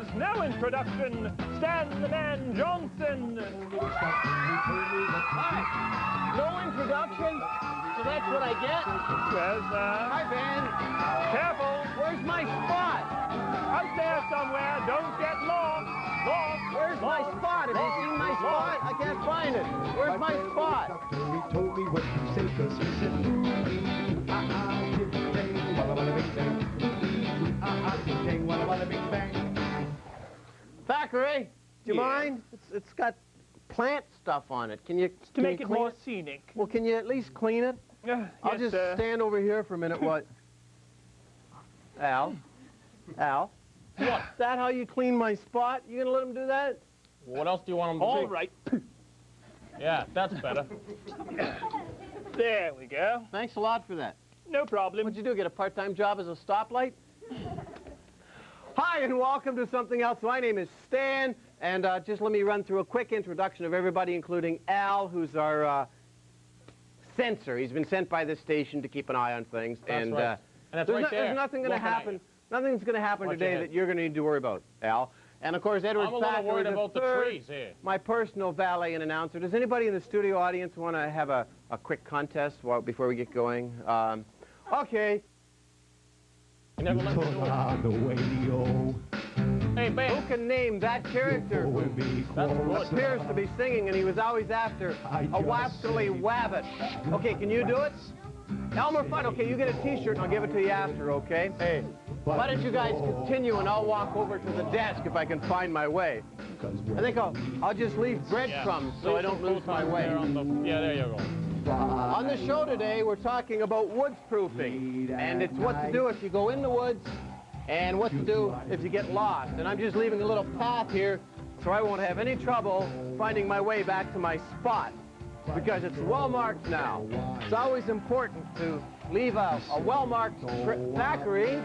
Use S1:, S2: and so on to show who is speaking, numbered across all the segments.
S1: There's no introduction. Stan the Man Johnson.
S2: Hi. No introduction? So that's what I get?
S1: Yes,
S2: Hi, Ben.
S1: careful.
S2: Where's my spot?
S1: Out there somewhere. Don't get lost. Lost.
S2: Where's my spot? Have you seen my spot? I can't find it. Where's my spot?
S3: He told me what to say, 'cause he said, walla walla big bang. Walla walla big bang.
S2: Thackeray, do you
S1: Yeah.
S2: mind? It's got plant stuff on it. Can you
S1: To make it
S2: clean
S1: more scenic.
S2: Well, can you at least clean it? I'll
S1: Yes,
S2: just
S1: sir.
S2: stand over here for a minute. What? Al? Al?
S4: What?
S2: Is that how you clean my spot? You gonna let him do that?
S4: What else do you want him to
S1: All
S4: do?
S1: right.
S4: Yeah, that's better.
S1: There we go.
S2: Thanks a lot for that.
S1: No problem.
S2: What'd you do, get a part-time job as a stoplight? Hi, and welcome to Something Else. My name is Stan, and just let me run through a quick introduction of everybody, including Al, who's our censor. He's been sent by this station to keep an eye on things.
S4: That's
S2: and
S4: right. And that's right there.
S2: there's nothing going to
S4: looking at
S2: happen.
S4: you.
S2: Nothing's going to happen
S4: Watch
S2: today
S4: your
S2: that
S4: head.
S2: you're going to need to worry about, Al. And, of course, Edward
S4: I'm a little
S2: Thacker
S4: worried
S2: is
S4: about the
S2: third,
S4: trees here.
S2: my personal valet and announcer. Does anybody in the studio audience want to have a quick contest before we get going? Okay.
S4: You never let me do it.
S3: on the radio.
S4: Hey,
S2: Who
S4: Ben.
S2: can name that character who
S4: That's good.
S2: appears to be singing and he was always after a waptily wabbit? Okay, can you do it? Elmer Fudd, okay, you get a t-shirt and I'll give it to you after, okay? Hey, why don't you guys continue and I'll walk over to the desk if I can find my way. I think I'll just leave breadcrumbs so I don't lose my way.
S4: Yeah, there you go.
S2: On the show today, we're talking about woods proofing, and it's what to do if you go in the woods and what to do if you get lost. And I'm just leaving a little path here so I won't have any trouble finding my way back to my spot, because it's well marked now. It's always important to leave a well-marked Thackeray.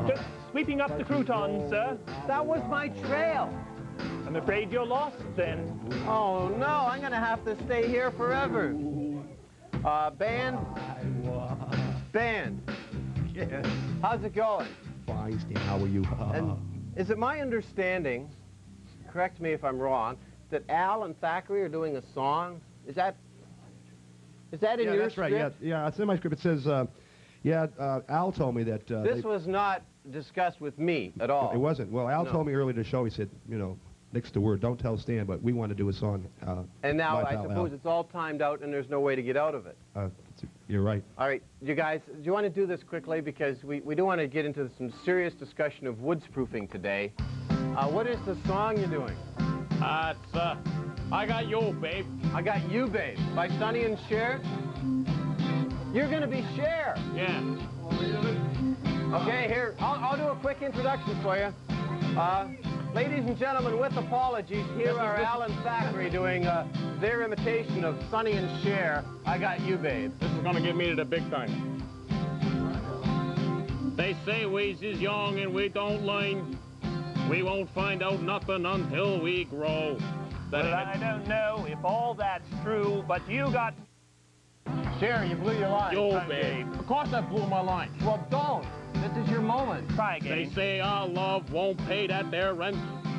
S1: Just sweeping up the croutons, sir.
S2: That was my trail.
S1: I'm afraid you're lost then.
S2: Oh no, I'm gonna have to stay here forever. Band?
S3: Yes.
S2: How's it going?
S3: Fine, Stan, how are you?
S2: And is it my understanding, correct me if I'm wrong, that Al and Thackeray are doing a song? Is that in
S3: yeah,
S2: your
S3: that's
S2: script?
S3: right. Yeah, it's in my script. It says, Al told me that.
S2: This was not discussed with me at all.
S3: It wasn't. Well, Al
S2: No.
S3: told me earlier in the show. He said, next to word, don't tell Stan, but we want to do a song.
S2: And now
S3: my
S2: I
S3: pal
S2: suppose it's all timed out and there's no way to get out of it.
S3: You're right.
S2: All right, you guys, do you want to do this quickly? Because we do want to get into some serious discussion of woods proofing today. What is the song you're doing?
S4: It's, I Got You, babe.
S2: I Got You, Babe, by Sonny and Cher. You're going to be Cher.
S4: Yeah.
S2: Okay, here, I'll do a quick introduction for you. Ladies and gentlemen, with apologies, here are Al and Thackeray doing their imitation of Sonny and Cher, I Got You, Babe.
S4: This is gonna get me to the big time. They say Weese is young and we don't learn. We won't find out nothing until we grow. That
S1: Well,
S4: ain't
S1: I don't know if all that's true, but you got...
S2: Cher, you blew your line.
S4: you, babe. Of course I blew my line.
S2: Well, don't. This is your moment.
S1: Try
S4: They
S1: again.
S4: say our love won't pay that there rent.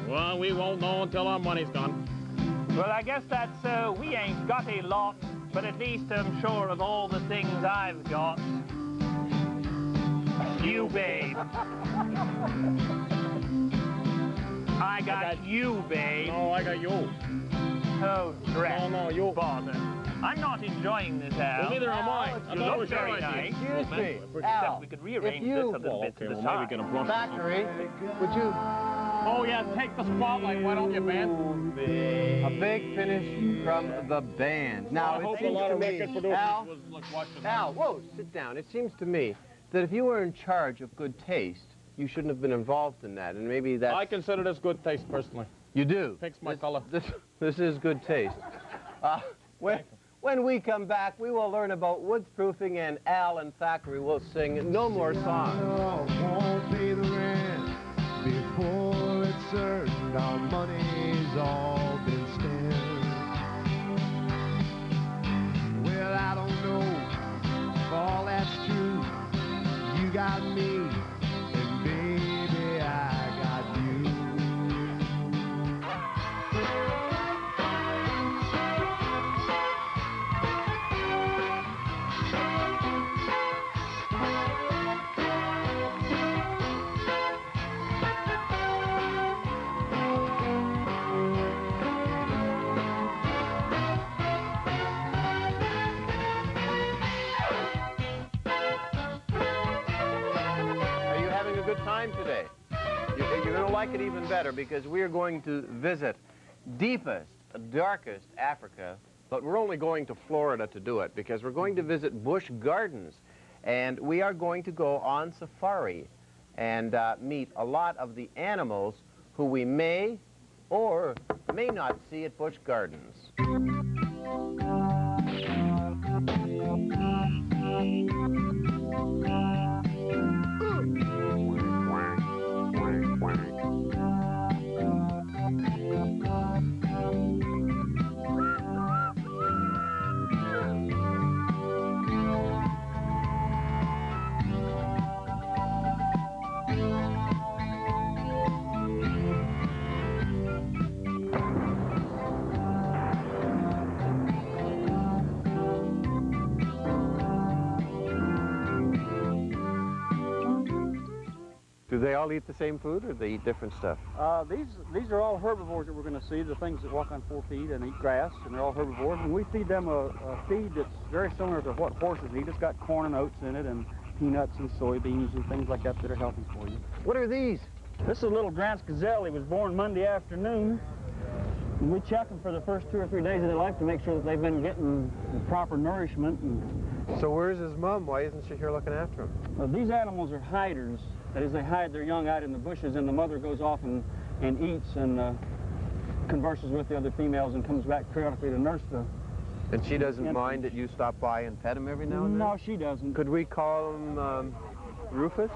S4: Well, we won't know until our money's gone.
S1: Well, I guess that's so. We ain't got a lot, but at least I'm sure of all the things I've got. You, babe. I got you, babe.
S4: No, I got you.
S1: Oh, drat.
S4: No, you.
S1: Bother. I'm not enjoying this, Al.
S4: Well, neither am I.
S1: You
S4: I thought it
S1: look
S4: was your
S1: very
S4: idea.
S1: nice.
S2: Excuse me,
S1: Except
S2: Al,
S1: we could rearrange
S2: if you-
S1: this a little
S4: Well,
S1: bit to
S4: okay,
S1: the
S4: well, maybe
S1: side.
S4: get a brush.
S2: Thackeray, would you...
S4: Oh, yeah, take the spotlight, why don't you, Ben?
S2: A big finish from the band. Now,
S4: I
S2: it
S4: hope a
S2: seems
S4: lot
S2: to
S4: of
S2: me,
S4: record producers
S2: Al,
S4: was like watching
S2: Al, whoa, sit down. It seems to me that if you were in charge of good taste, you shouldn't have been involved in that, and maybe that's...
S4: I consider this good taste, personally.
S2: You do?
S4: Pink's my color.
S2: This is good taste. When we come back, we will learn about woods proofing, and Al and Thackeray will sing no more songs.
S3: Won't pay the rent before it's certain our money's all been spent. Well, I don't know if all that's true. You got me, and baby, I got you.
S2: time today. You're going to like it even better because we are going to visit deepest, darkest Africa, but we're only going to Florida to do it because we're going to visit bush gardens, and we are going to go on safari and meet a lot of the animals who we may or may not see at bush gardens. Do they all eat the same food, or do they eat different stuff?
S5: These are all herbivores that we're going to see, the things that walk on 4 feet and eat grass, and they're all herbivores. And we feed them a feed that's very similar to what horses eat. It's got corn and oats in it, and peanuts and soybeans and things like that that are healthy for you.
S2: What are these?
S5: This is a little Grant's gazelle. He was born Monday afternoon. And we check them for the first 2 or 3 days of their life to make sure that they've been getting the proper nourishment.
S2: So where's his mom? Why isn't she here looking after him?
S5: Well, these animals are hiders. That is, they hide their young out in the bushes, and the mother goes off and eats and converses with the other females and comes back periodically to nurse the...
S2: And she doesn't mind that you stop by and pet him every now and then?
S5: No, she doesn't.
S2: Could we call him Rufus?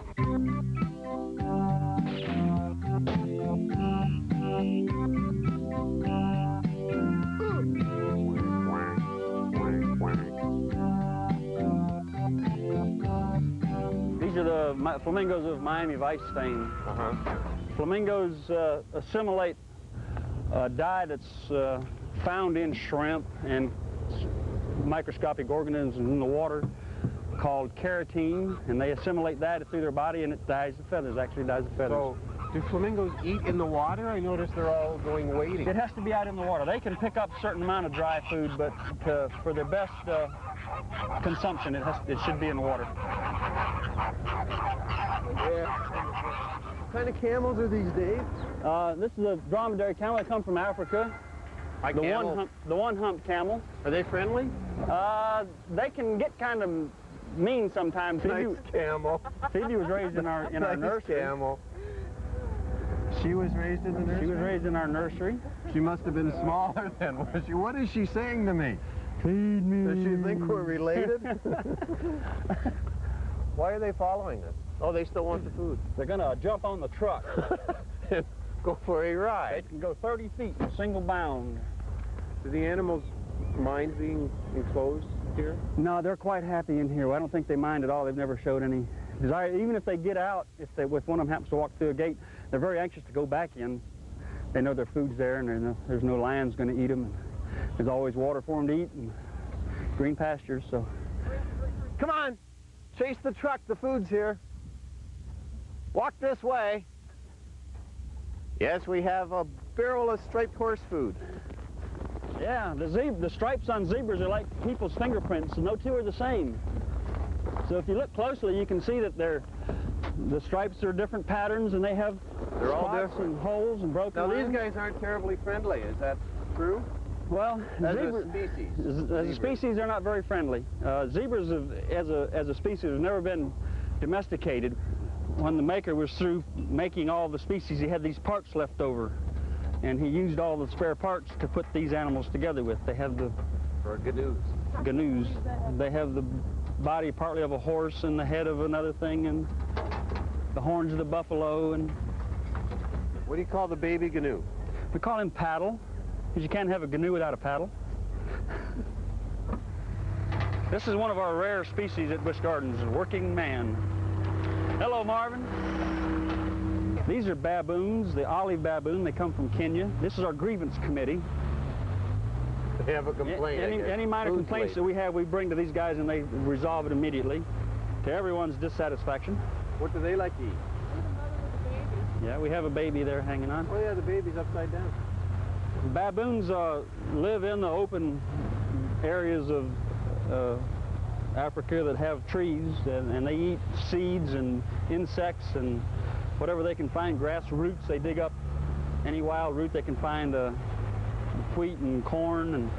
S5: These are the flamingos of Miami Vice fame. Flamingos assimilate a dye that's found in shrimp and microscopic organisms in the water called keratin, and they assimilate that through their body, and it dyes the feathers, actually dyes the feathers.
S2: So, do flamingos eat in the water? I notice they're all going wading.
S5: It has to be out in the water. They can pick up a certain amount of dry food, but for their best consumption, it should be in the water.
S2: Yeah. What kind of camels are these, Dave?
S5: This is a dromedary camel. They come from Africa. The one-hump camel.
S2: Are they friendly?
S5: They can get kind of mean sometimes.
S2: Nice camel.
S5: Phoebe was raised in our
S2: Nice
S5: nursery.
S2: camel. She was raised in the nursery?
S5: She was raised in our nursery.
S2: She must have been smaller then, was she? What is she saying to me?
S5: Feed me.
S2: Does she think we're related? Why are they following us? Oh, they still want the food.
S5: They're going to jump on the truck.
S2: And go for a
S5: They
S2: ride.
S5: can go 30 feet in a single bound.
S2: Do the animals mind being enclosed here?
S5: No, they're quite happy in here. I don't think they mind at all. They've never showed any desire. Even if they get out, if one of them happens to walk through a gate, they're very anxious to go back in. They know their food's there, and there's no lions going to eat them. And there's always water for them to eat and green pastures. So,
S2: Come on, chase the truck. The food's here. Walk this way. Yes, we have a barrel of striped horse food.
S5: yeah, the stripes on zebras are like people's fingerprints. No two are the same. So if you look closely, you can see that the stripes are different patterns, and they have
S2: They're all
S5: spots
S2: different.
S5: and holes and broken
S2: Now,
S5: lines.
S2: these guys aren't terribly friendly. Is that true?
S5: Well,
S2: As
S5: zebra-
S2: a species.
S5: As a
S2: Zebras.
S5: species, they're not very friendly. Zebras, as a species, have never been domesticated. When the maker was through making all the species, he had these parts left over, and he used all the spare parts to put these animals together with. They have the
S2: Or gnu's.
S5: gnus. They have the body partly of a horse and the head of another thing, and the horns of the buffalo, and
S2: What do you call the baby gnu?
S5: we call him paddle, because you can't have a gnu without a paddle. This is one of our rare species at Busch Gardens, a working man. Hello, Marvin. These are baboons, the olive baboon. They come from Kenya. This is our grievance committee.
S2: They have a complaint. I guess.
S5: Any minor
S2: Food
S5: complaints that
S2: late.
S5: we have, we bring to these guys, and they resolve it immediately, to everyone's dissatisfaction.
S2: What do they like to eat?
S5: Yeah, we have a baby there hanging on.
S2: Oh, yeah, the baby's upside down.
S5: Baboons live in the open areas of Africa that have trees, and they eat seeds and insects and whatever they can find, grass roots. They dig up any wild root they can find, wheat and corn, and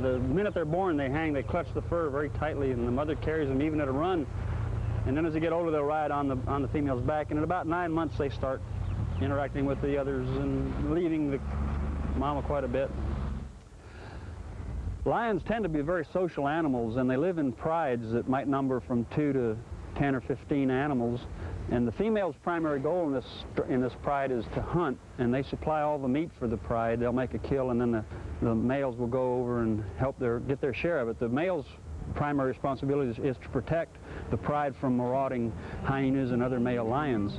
S5: the minute they're born, they clutch the fur very tightly, and the mother carries them even at a run. And then as they get older, they'll ride on the female's back, and at about 9 months, they start interacting with the others and leading the mama quite a bit. Lions tend to be very social animals, and they live in prides that might number from 2 to 10 or 15 animals. And the female's primary goal in this pride is to hunt, and they supply all the meat for the pride. They'll make a kill, and then the males will go over and help get their share of it. The male's primary responsibility is to protect the pride from marauding hyenas and other male lions.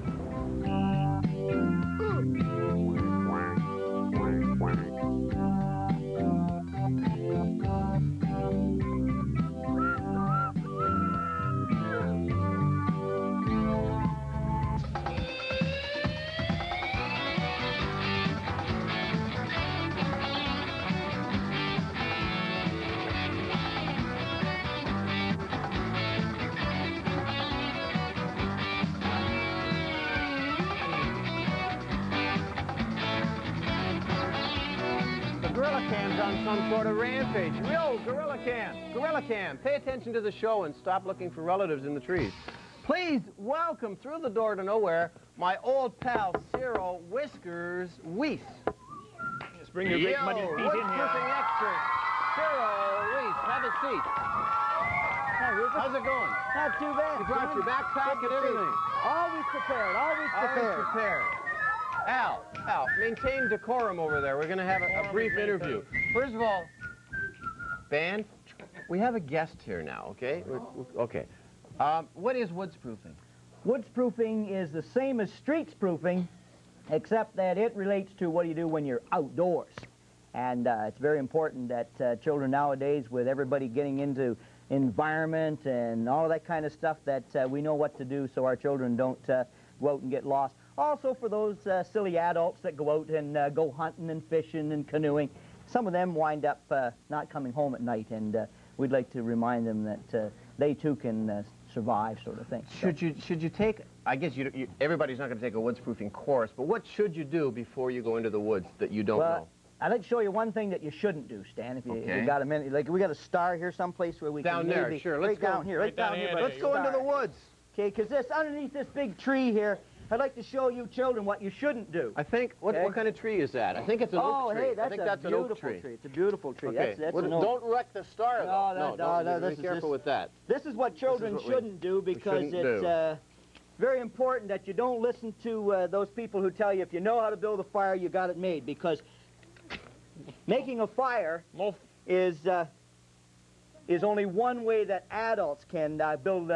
S2: On some sort of rampage. Yo, Gorilla Can, pay attention to the show and stop looking for relatives in the trees. Please welcome through the door to nowhere my old pal Cyril Whiskers Weese.
S1: Just bring your big muddy feet in here.
S2: Woodproofing expert, Cyril Weese. Have a seat. How's it going?
S6: Not too bad.
S2: You brought your backpack and everything.
S6: Always prepared, always prepared.
S2: Always prepared. Al, maintain decorum over there. We're going to have a brief interview. First of all, band, we have a guest here now, okay? Okay. What is woods proofing?
S6: Woods proofing is the same as streets proofing, except that it relates to what you do when you're outdoors. And it's very important that children nowadays, with everybody getting into environment and all of that kind of stuff, that we know what to do so our children don't go out and get lost. Also for those silly adults that go out and go hunting and fishing and canoeing, some of them wind up not coming home at night, and we'd like to remind them that they too can survive, sort of thing.
S2: Should you take, I guess everybody's not going to take a woods proofing course, but what should you do before you go into the woods that you don't know?
S6: I'd like to show you one thing that you shouldn't do, Stan, if you got a minute. Like, we got a star here someplace where we
S2: down
S6: can
S2: there,
S6: maybe,
S2: sure.
S6: Right down here.
S2: Let's go into the woods.
S6: Okay, because underneath this big tree here, I'd like to show you children what you shouldn't do.
S2: I think, what kind of tree is that? I think it's an oak tree.
S6: Oh, hey, that's
S2: an oak tree.
S6: It's a beautiful tree.
S2: Okay.
S6: That's
S2: Don't wreck the star, though.
S6: No,
S2: be careful with that.
S6: This is what children shouldn't do, because it's very important that you don't listen to those people who tell you if you know how to build a fire, you got it made, because making a fire is only one way that adults can build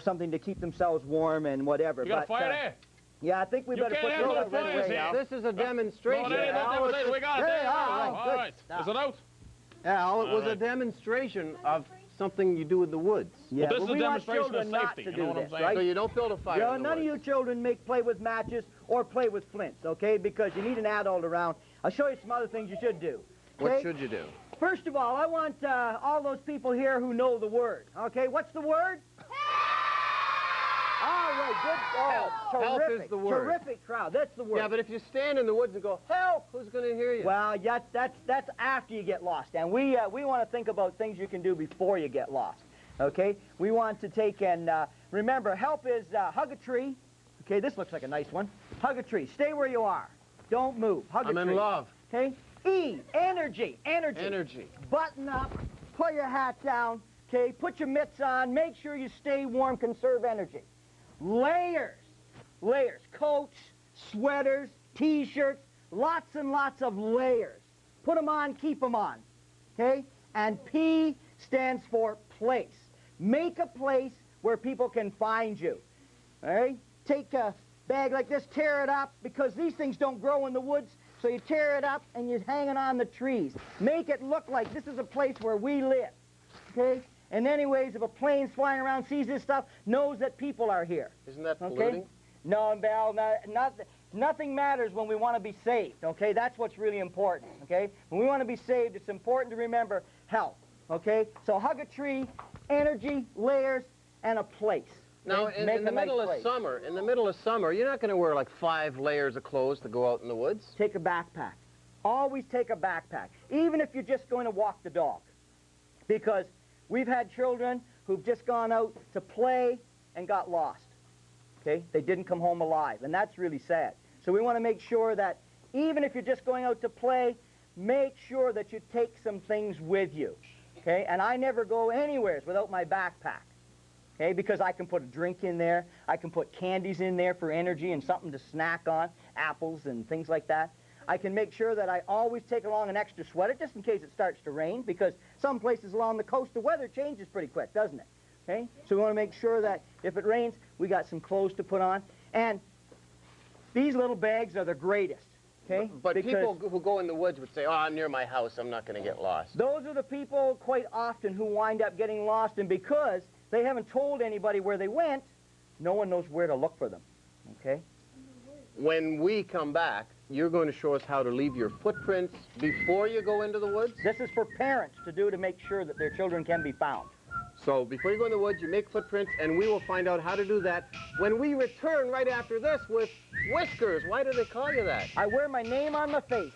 S6: something to keep themselves warm and whatever.
S4: You got a fire there?
S6: Yeah, I think we better put
S4: handle
S6: that
S4: fires
S6: way out.
S2: This is a demonstration.
S4: We got it.
S6: All
S4: right. Is it out?
S2: Al, it was a demonstration of something you do in the woods.
S6: Yeah,
S4: Well, this is a
S6: we want
S4: demonstration of
S6: children not
S4: safety,
S6: to
S4: you know
S6: do
S4: what I'm
S6: this,
S4: saying?
S6: right?
S2: So you don't build a fire in the
S6: None of
S2: woods.
S6: you children play with matches or play with flints, okay? Because you need an adult around. I'll show you some other things you should do. Okay?
S2: What should you do?
S6: First of all, I want all those people here who know the word. Okay, what's the word? All right, good. Oh,
S2: Help
S6: terrific.
S2: is the word.
S6: Terrific crowd. That's the word.
S2: Yeah, but if you stand in the woods and go, help, who's going to hear you?
S6: Well, yeah, that's after you get lost. And we want to think about things you can do before you get lost. Okay? We want to take and remember, help is hug a tree. Okay, this looks like a nice one. Hug a tree. Stay where you are. Don't move. Hug a tree.
S2: I'm in love.
S6: Okay? E, energy.
S2: Energy.
S6: Button up. Put your hat down. Okay? Put your mitts on. Make sure you stay warm. Conserve energy. Layers. Coats, sweaters, T-shirts, lots and lots of layers. Put them on, keep them on. Okay? And P stands for place. Make a place where people can find you. All right? Take a bag like this, tear it up, because these things don't grow in the woods, so you tear it up and you hang it on the trees. Make it look like this is a place where we live. Okay? And anyways, if a plane's flying around, sees this stuff, knows that people are here.
S2: Isn't that
S6: Okay?
S2: polluting?
S6: No, Val, nothing matters when we want to be saved, okay? That's what's really important, okay? When we want to be saved, it's important to remember health, okay? So hug a tree, energy, layers, and a place.
S2: Now,
S6: Okay?
S2: in
S6: Make
S2: the
S6: a nice
S2: middle of
S6: place.
S2: summer, you're not going to wear like 5 layers of clothes to go out in the woods.
S6: Take a backpack. Always take a backpack, even if you're just going to walk the dog. Because we've had children who've just gone out to play and got lost. Okay? They didn't come home alive, and that's really sad. So we want to make sure that even if you're just going out to play, make sure that you take some things with you. Okay? And I never go anywhere without my backpack. Okay? Because I can put a drink in there, I can put candies in there for energy and something to snack on, apples and things like that. I can make sure that I always take along an extra sweater just in case it starts to rain, because some places along the coast the weather changes pretty quick, doesn't it? Okay? So we want to make sure that if it rains, we got some clothes to put on. And these little bags are the greatest. Okay?
S2: But
S6: Because
S2: people who go in the woods would say, oh, I'm near my house, I'm not going to get lost.
S6: those are the people quite often who wind up getting lost, and because they haven't told anybody where they went, no one knows where to look for them. Okay?
S2: When we come back, you're going to show us how to leave your footprints before you go into the woods?
S6: This is for parents to do to make sure that their children can be found.
S2: So before you go in the woods, you make footprints, and we will find out how to do that when we return right after this with Whiskers. Why do they call you that?
S6: I wear my name on my face.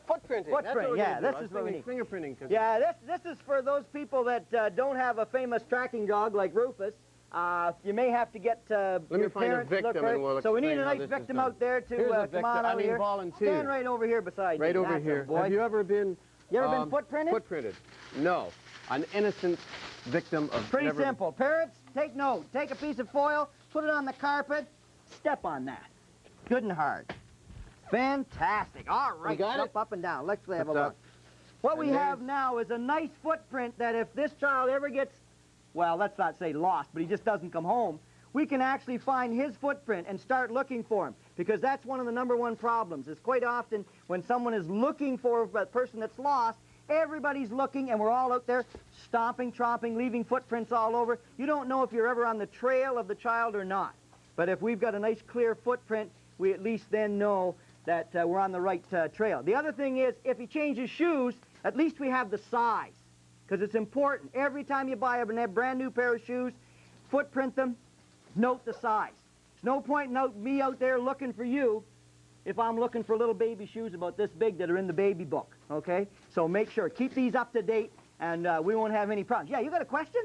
S2: Footprinting. That's what
S6: Footprint,
S2: we're
S6: yeah,
S2: gonna do.
S6: this
S2: I was
S6: is what we
S2: thinking
S6: need.
S2: Fingerprinting. 'Cause
S6: Yeah, this is for those people that don't have a famous tracking dog like Rufus. You may have to get
S2: Let me
S6: your
S2: find a
S6: parents to look
S2: victim
S6: for it.
S2: and we'll
S6: So we need
S2: explain
S6: a
S2: how
S6: nice
S2: this is
S6: victim
S2: done.
S6: out there to
S2: Here's a
S6: come
S2: victim.
S6: on
S2: I
S6: out
S2: mean,
S6: here.
S2: volunteer.
S6: Stand right over here beside
S2: Right
S6: me.
S2: over
S6: That's
S2: here.
S6: a boy.
S2: Have you ever been...
S6: You ever been footprinted?
S2: Footprinted. No. An innocent victim of...
S6: Pretty
S2: never...
S6: simple. Parents, take note. Take a piece of foil, put it on the carpet, step on that. Good and hard. Fantastic. All right,
S2: got
S6: jump
S2: it?
S6: up and down. Let's have a
S2: What's
S6: look.
S2: up?
S6: What we
S2: And
S6: have now is a nice footprint that if this child ever gets, well, let's not say lost, but he just doesn't come home, we can actually find his footprint and start looking for him, because that's one of the #1 problems, is quite often when someone is looking for a person that's lost, everybody's looking and we're all out there stomping, tromping, leaving footprints all over. You don't know if you're ever on the trail of the child or not. But if we've got a nice clear footprint, we at least then know that we're on the right trail. The other thing is, if he changes shoes, at least we have the size, because it's important. Every time you buy a brand new pair of shoes, footprint them, note the size. There's no point in me out there looking for you if I'm looking for little baby shoes about this big that are in the baby book, okay? So make sure, keep these up to date, and we won't have any problems. Yeah, you got a question?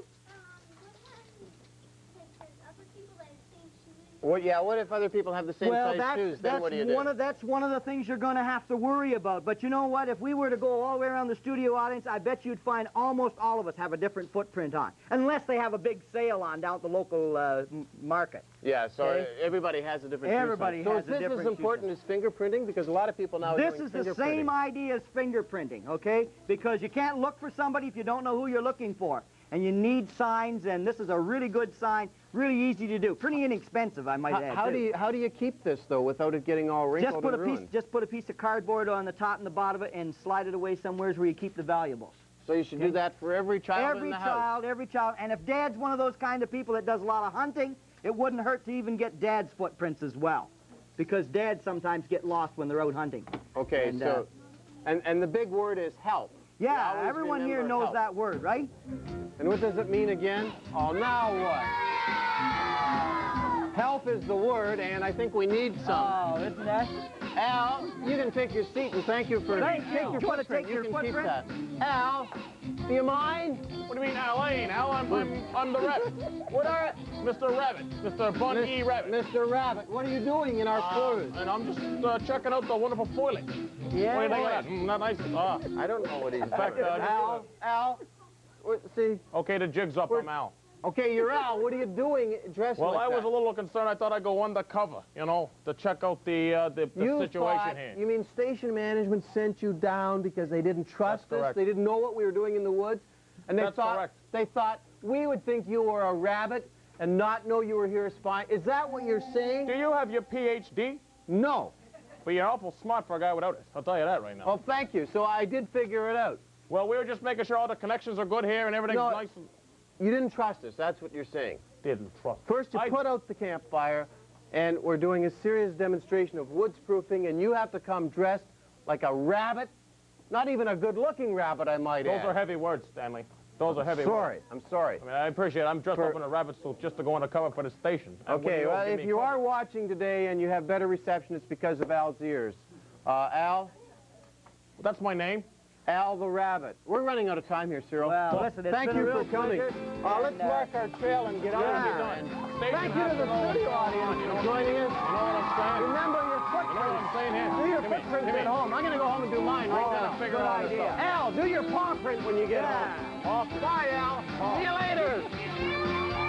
S2: What if other people have the same size shoes? Then what do you do?
S6: That's one of the things you're going to have to worry about. But you know what? If we were to go all the way around the studio audience, I bet you'd find almost all of us have a different footprint on, unless they have a big sale on down at the local market.
S2: Yeah, so
S6: Okay.
S2: everybody has a different
S6: Everybody
S2: shoe size.
S6: has a
S2: So is this
S6: different
S2: as
S6: shoe
S2: important as fingerprinting? Because a lot of people now are
S6: This
S2: doing
S6: is the
S2: fingerprinting.
S6: same idea as fingerprinting, okay? Because you can't look for somebody if you don't know who you're looking for. And you need signs, and this is a really good sign, really easy to do. Pretty inexpensive, I might add, too.
S2: How do you keep this, though, without it getting all wrinkled and ruined?
S6: Just put a piece of cardboard on the top and the bottom of it and slide it away somewhere where you keep the valuables.
S2: So you should do that for every child in
S6: Every
S2: the house?
S6: every child. And if Dad's one of those kind of people that does a lot of hunting, it wouldn't hurt to even get Dad's footprints as well. Because Dads sometimes get lost when they're out hunting.
S2: Okay, and the big word is help.
S6: Yeah,
S2: Always
S6: everyone here
S2: remember
S6: knows
S2: help.
S6: that word, right?
S2: And what does it mean again? Oh, now what? Help is the word, and I think we need some.
S6: Oh, isn't that?
S2: Al, you can take your seat, and thank you for...
S6: Thank you.
S2: Take your
S6: You wanna
S2: footprint.
S6: take your
S2: You can keep that.
S6: footprint?
S2: Al, do you mind?
S4: What do you mean, Al? I ain't Al. I'm the rabbit.
S2: What are it?
S4: Mr. Rabbit. Mr. Bunny Rabbit.
S2: Mr. Rabbit, what are you doing in our cruise?
S4: And I'm just checking out the wonderful foliage.
S6: Yeah.
S4: What do you think of that? Not nice.
S2: I don't know what he's...
S4: In fact,
S2: Al, see...
S4: okay, the jig's up. I'm Al.
S2: Okay, you're Al. What are you doing dressed
S4: Well,
S2: like
S4: I was
S2: that?
S4: a little concerned. I thought I'd go undercover, you know, to check out the situation here.
S2: You mean station management sent you down because they didn't trust
S4: That's
S2: us?
S4: correct.
S2: They didn't know what we were doing in the woods? And
S4: That's correct.
S2: They thought we would think you were a rabbit and not know you were here spying. Is that what you're saying?
S4: Do you have your PhD?
S2: No.
S4: But you're awful smart for a guy without it. I'll tell you that right now.
S2: Oh, thank you. So I did figure it out.
S4: Well, we were just making sure all the connections are good here and everything's
S2: No.
S4: nice and...
S2: You didn't trust us. That's what you're saying.
S4: Didn't trust.
S2: First, you put out the campfire, and we're doing a serious demonstration of woods proofing, and you have to come dressed like a rabbit. Not even a good-looking rabbit, I might add.
S4: Those are heavy words, Stanley. Those are heavy words.
S2: I'm sorry.
S4: I mean, I appreciate it. I'm dressed up in a rabbit suit just to go undercover for the station. And
S2: Okay,
S4: when
S2: well,
S4: give
S2: if
S4: me
S2: you
S4: cover-
S2: are watching today and you have better reception, it's because of Al's ears. Al?
S4: That's my name.
S2: Al the Rabbit. We're running out of time here, Cyril.
S6: Well, listen, it's
S2: thank
S6: been a
S2: you
S6: real
S2: for coming.
S6: pleasure.
S2: Let's
S6: And,
S2: mark our trail and get out of here.
S4: Yeah.
S2: And
S4: Station
S2: thank you
S4: has
S2: to the
S4: to know
S2: studio
S4: what's going
S2: audience
S4: on, you know
S2: for joining us.
S4: You know what I'm saying?
S2: Remember your
S4: You know what
S2: footprints.
S4: I'm saying here?
S2: Do your
S4: Give me-
S2: footprints
S4: give me-
S2: at home. I'm going to go home and do mine right
S4: Oh,
S2: now.
S4: figure
S2: Good
S4: all this
S2: idea.
S4: out.
S2: Al, do your paw print when you get home. Bye, Al. See you later.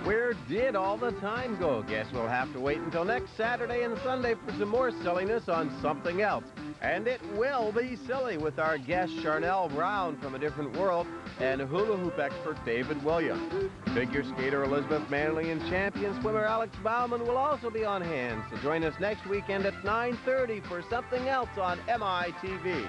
S7: Where did all the time go? Guess we'll have to wait until next Saturday and Sunday for some more silliness on something else. And it will be silly with our guest Charnel Brown from A Different World and hula hoop expert David Williams. Figure skater Elizabeth Manley and champion swimmer Alex Bauman will also be on hand. So join us next weekend at 9:30 for something else on MITV.